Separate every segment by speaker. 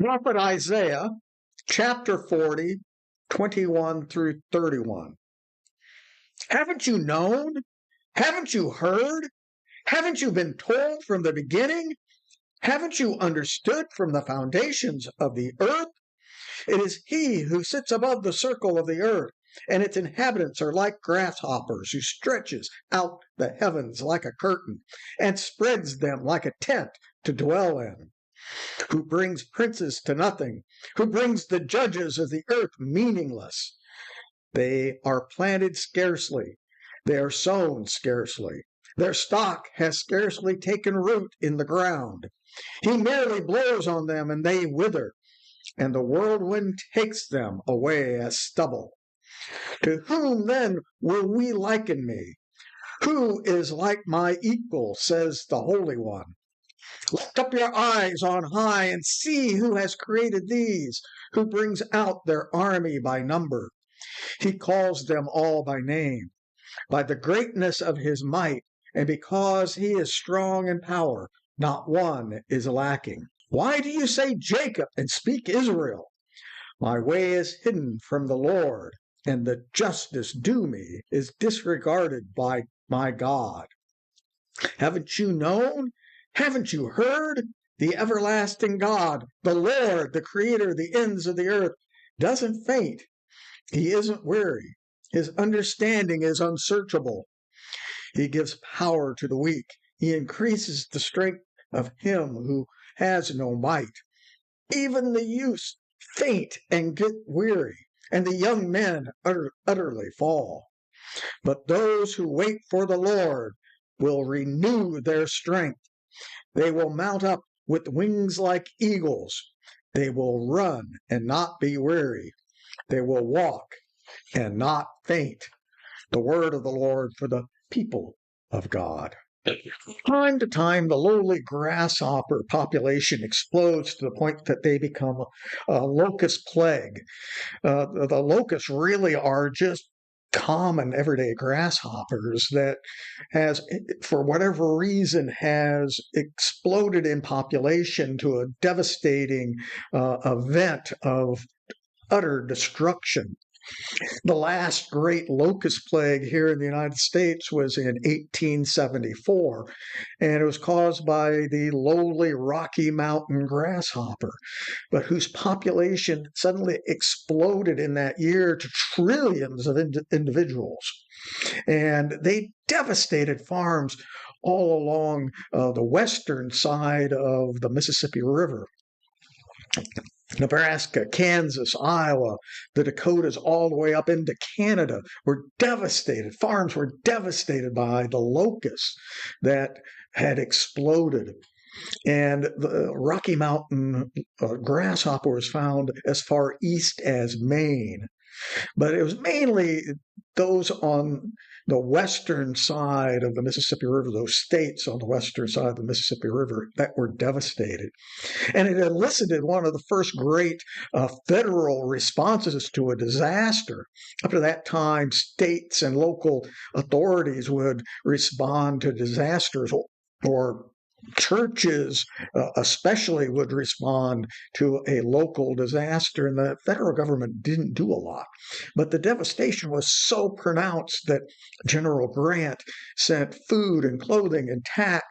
Speaker 1: Prophet Isaiah, chapter 40, 21 through 31. Haven't you known? Haven't you heard? Haven't you been told from the beginning? Haven't you understood from the foundations of the earth? It is he who sits above the circle of the earth, and its inhabitants are like grasshoppers, who stretches out the heavens like a curtain, and spreads them like a tent to dwell in, who brings princes to nothing, who brings the judges of the earth meaningless. They are planted scarcely, they are sown scarcely. Their stock has scarcely taken root in the ground. He merely blows on them and they wither, and the whirlwind takes them away as stubble. To whom then will we liken me? Who is like my equal, says the Holy One. Lift up your eyes on high and see who has created these, who brings out their army by number. He calls them all by name, by the greatness of his might, and because he is strong in power, not one is lacking. Why do you say Jacob and speak Israel? My way is hidden from the Lord, and the justice due me is disregarded by my God. Haven't you known? Haven't you heard? The everlasting God, the Lord, the creator of the ends of the earth, doesn't faint. He isn't weary. His understanding is unsearchable. He gives power to the weak. He increases the strength of him who has no might. Even the youths faint and get weary, and the young men utterly fall. But those who wait for the Lord will renew their strength. They will mount up with wings like eagles. They will run and not be weary. They will walk and not faint. The word of the Lord for the people of God. Time to time, the lowly grasshopper population explodes to the point that they become a locust plague. The locusts really are just common everyday grasshoppers that has, for whatever reason, has exploded in population to a devastating event of utter destruction. The last great locust plague here in the United States was in 1874, and it was caused by the lowly Rocky Mountain grasshopper, but whose population suddenly exploded in that year to trillions of individuals. And they devastated farms all along the western side of the Mississippi River. Nebraska, Kansas, Iowa, the Dakotas, all the way up into Canada were devastated. Farms were devastated by the locusts that had exploded. And the Rocky Mountain grasshopper was found as far east as Maine. But it was mainly those on the western side of the Mississippi River, those states on the western side of the Mississippi River that were devastated. And it elicited one of the first great federal responses to a disaster. Up to that time, states and local authorities would respond to disasters, or churches especially would respond to a local disaster, and the federal government didn't do a lot. But the devastation was so pronounced that General Grant sent food and clothing and tack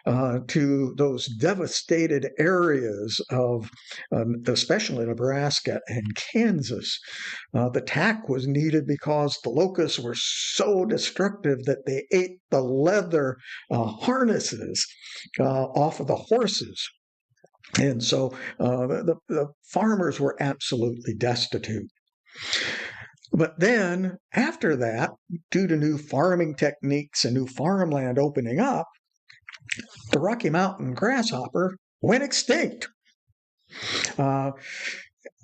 Speaker 1: to those devastated areas of especially Nebraska and Kansas. The tack was needed because the locusts were so destructive that they ate the leather harnesses off of the horses. And so the farmers were absolutely destitute. But then after that, due to new farming techniques and new farmland opening up, the Rocky Mountain grasshopper went extinct.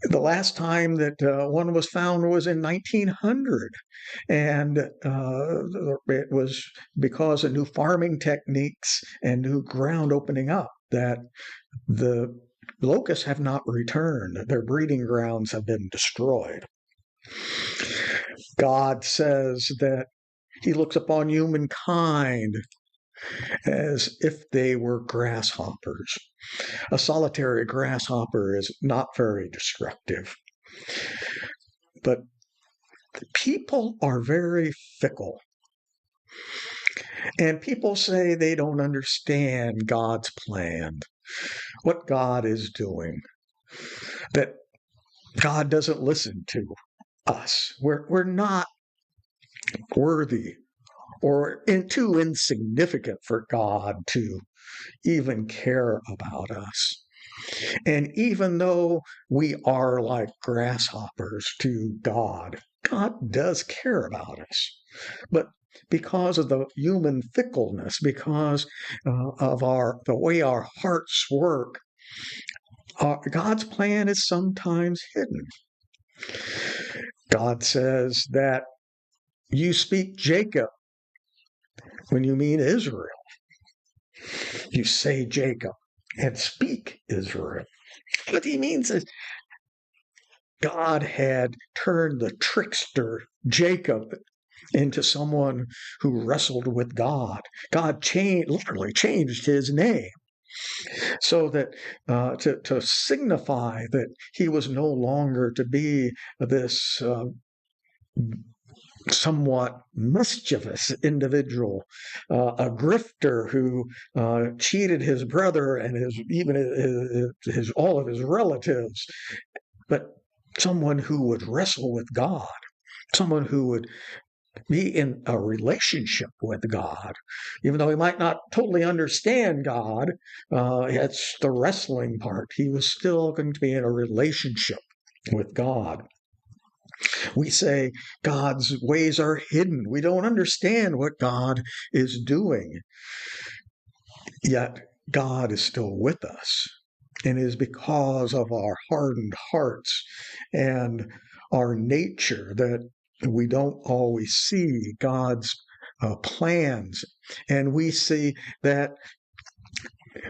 Speaker 1: The last time that one was found was in 1900, and it was because of new farming techniques and new ground opening up that the locusts have not returned. Their breeding grounds have been destroyed. God says that he looks upon humankind as if they were grasshoppers. A solitary grasshopper is not very destructive. But people are very fickle. And people say they don't understand God's plan, what God is doing, that God doesn't listen to us. We're not worthy or too insignificant for God to even care about us. And even though we are like grasshoppers to God, God does care about us. But because of the human fickleness, because of the way our hearts work, God's plan is sometimes hidden. God says that you speak Jacob when you mean Israel. You say Jacob and speak Israel. What he means is God had turned the trickster Jacob into someone who wrestled with God. God literally changed his name so that to signify that he was no longer to be this somewhat mischievous individual, a grifter who cheated his brother and his all of his relatives, but someone who would wrestle with God, someone who would be in a relationship with God, even though he might not totally understand God. It's the wrestling part. He was still going to be in a relationship with God. We say God's ways are hidden. We don't understand what God is doing. Yet God is still with us. And it is because of our hardened hearts and our nature that we don't always see God's plans. And we see that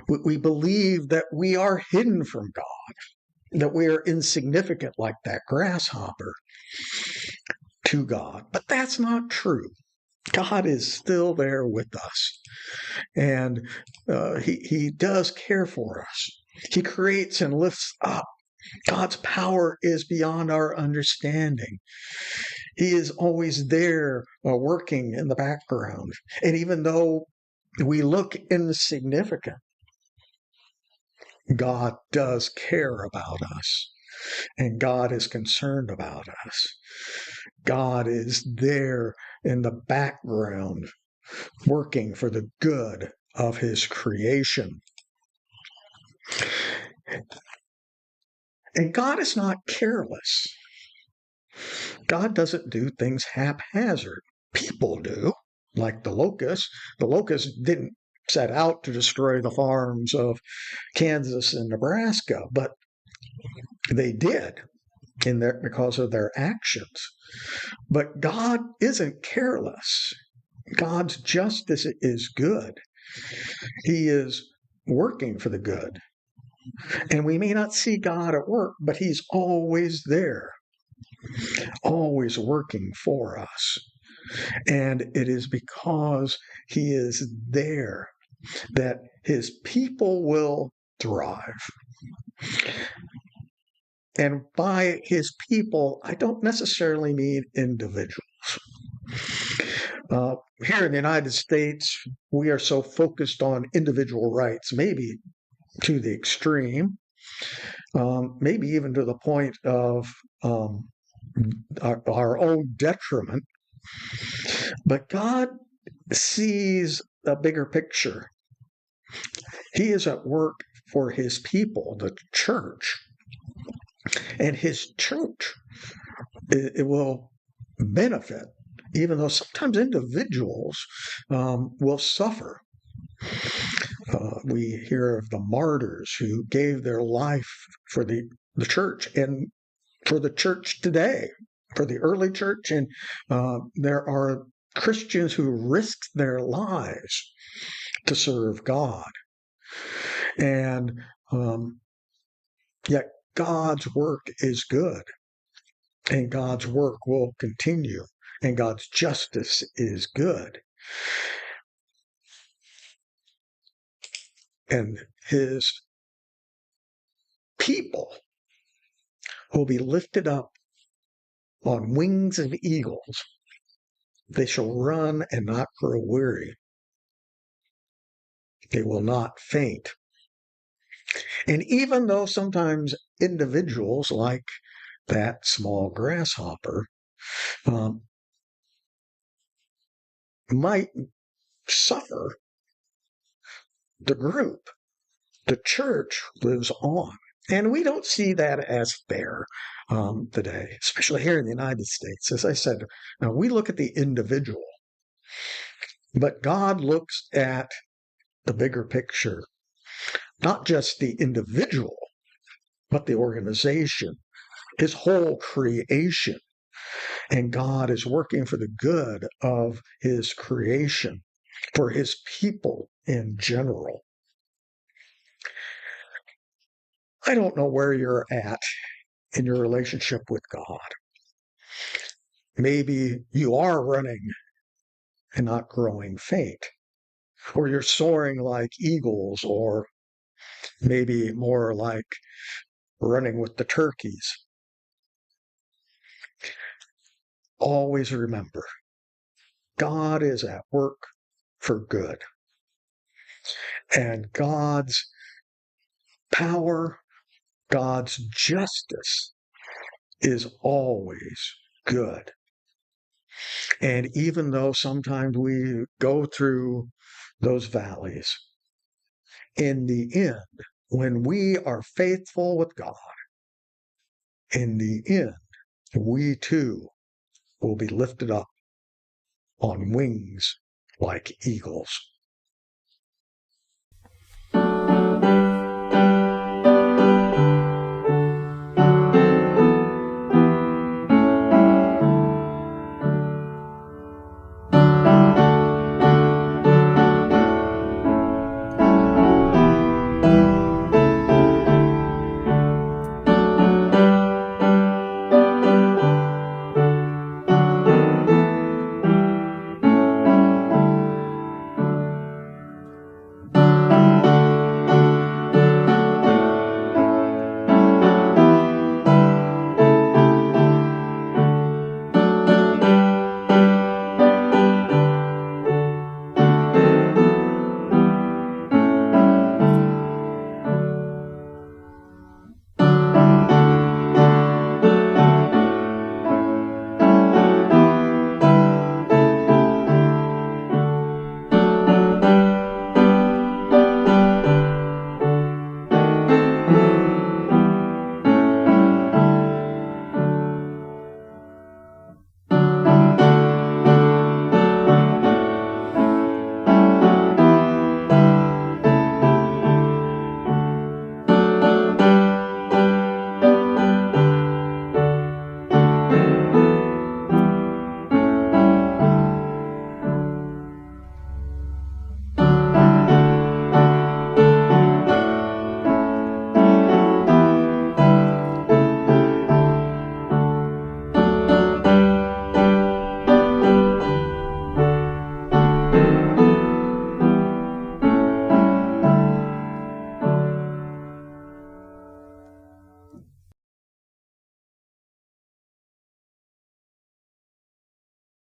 Speaker 1: we believe that we are hidden from God, that we are insignificant like that grasshopper to God. But that's not true. God is still there with us. And he does care for us. He creates and lifts up. God's power is beyond our understanding. He is always there working in the background. And even though we look insignificant, God does care about us. And God is concerned about us. God is there in the background working for the good of his creation. And God is not careless. God doesn't do things haphazard. People do, like the locusts. The locusts didn't set out to destroy the farms of Kansas and Nebraska, but they did because of their actions. But God isn't careless. God's justice is good. He is working for the good. And we may not see God at work, but he's always there, always working for us. And it is because he is there that his people will thrive. And by his people, I don't necessarily mean individuals. Here in the United States, we are so focused on individual rights, maybe to the extreme, maybe even to the point of our own detriment. But God sees a bigger picture. He is at work for his people, the church. And his church, it will benefit, even though sometimes individuals will suffer. We hear of the martyrs who gave their life for the church and for the church today, for the early church. And there are Christians who risked their lives to serve God. And yet God's work is good, and God's work will continue, and God's justice is good. and his people will be lifted up on wings of eagles. They shall run and not grow weary. They will not faint. And even though sometimes individuals like that small grasshopper might suffer, the group, the church lives on. And we don't see that as fair today, especially here in the United States. As I said, now we look at the individual, but God looks at the bigger picture, not just the individual, but the organization, his whole creation. And God is working for the good of his creation, for his people in general. I don't know where you're at in your relationship with God. Maybe you are running and not growing faint, or you're soaring like eagles, or maybe more like running with the turkeys. Always remember, God is at work for good, and God's power, God's justice is always good. And even though sometimes we go through those valleys, in the end, when we are faithful with God, in the end, we too will be lifted up on wings like eagles.